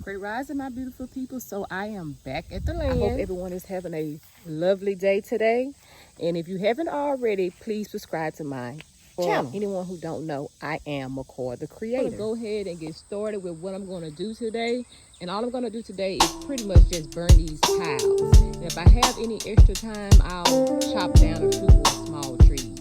Great rising, my beautiful people. So I am back at the land. I hope everyone is having a lovely day today. And if you haven't already, please subscribe to my channel. For anyone who don't know, I am McCoy the Creator. I'm going to go ahead and get started with what I'm going to do today. And all I'm going to do today is pretty much just burn these tiles. And if I have any extra time, I'll chop down a few more small trees.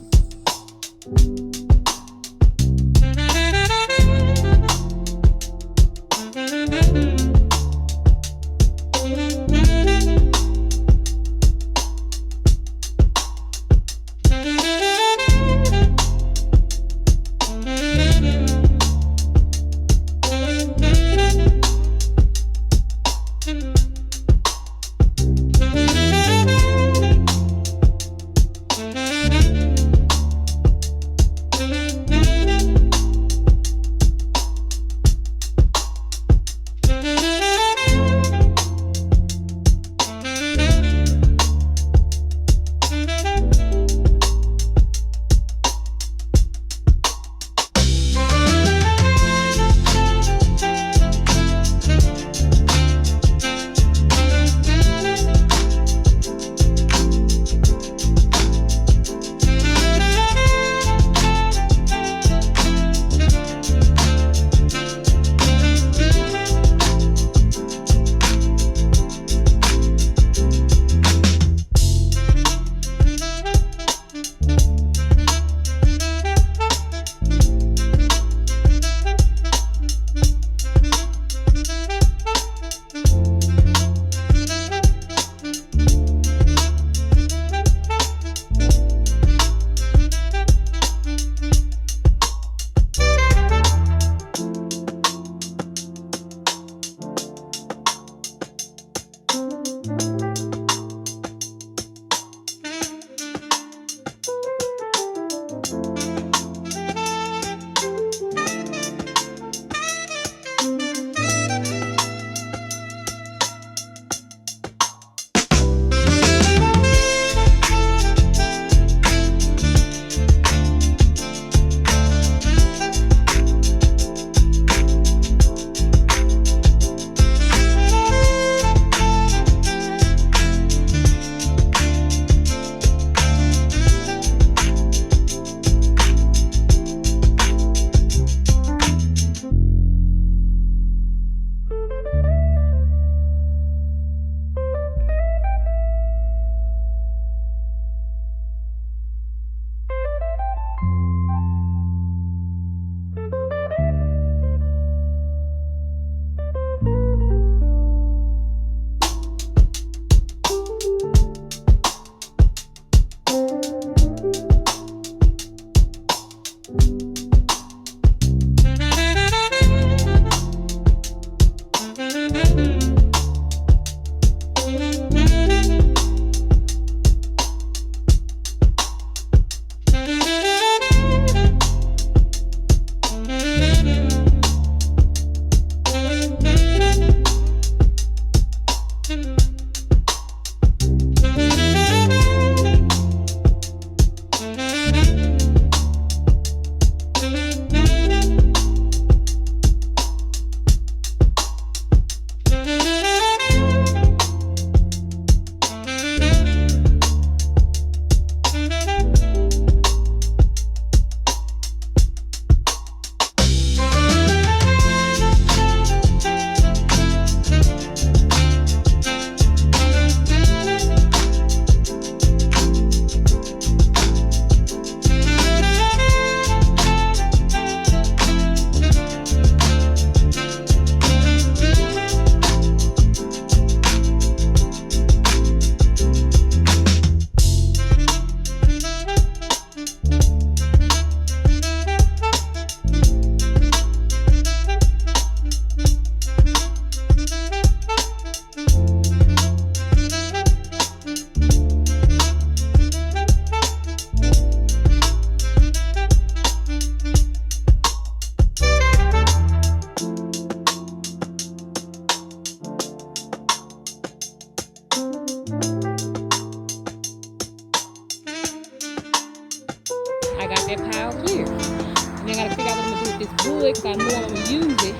that pile clear. And I gotta figure out what I'm gonna do with this wood because I know I'm gonna use it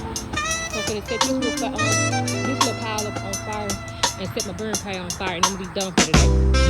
So I'm gonna set this little pile up on fire and set my burn pile on fire, and I'm gonna be done for today.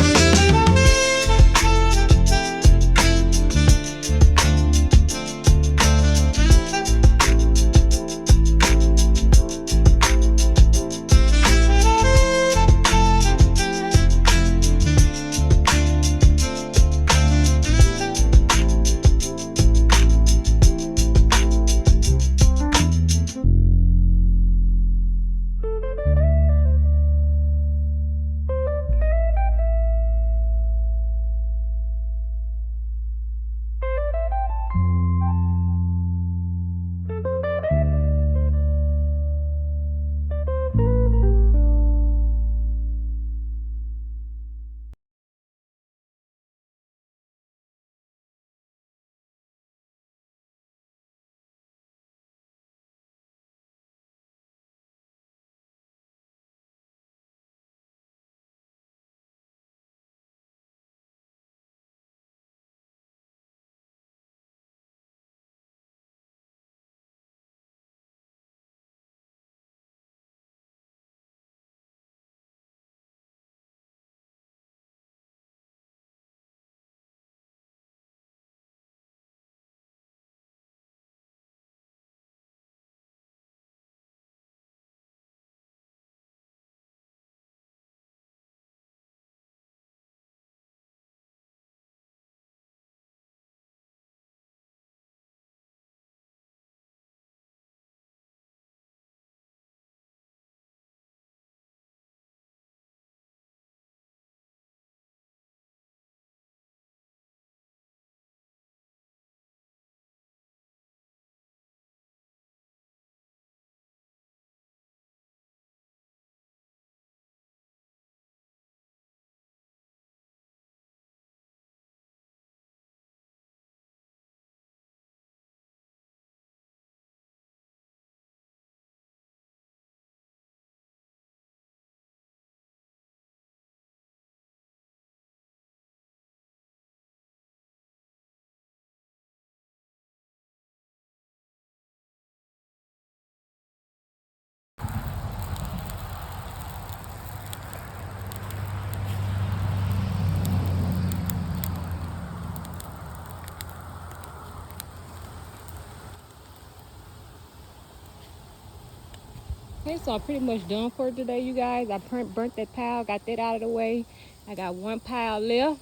Okay, so I'm pretty much done for today, you guys. I burnt that pile, got that out of the way. I got one pile left,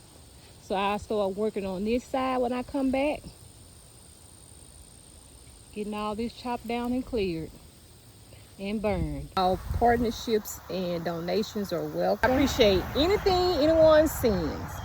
so I'll start working on this side when I come back. Getting all this chopped down and cleared and burned. All partnerships and donations are welcome. I appreciate anything anyone sends.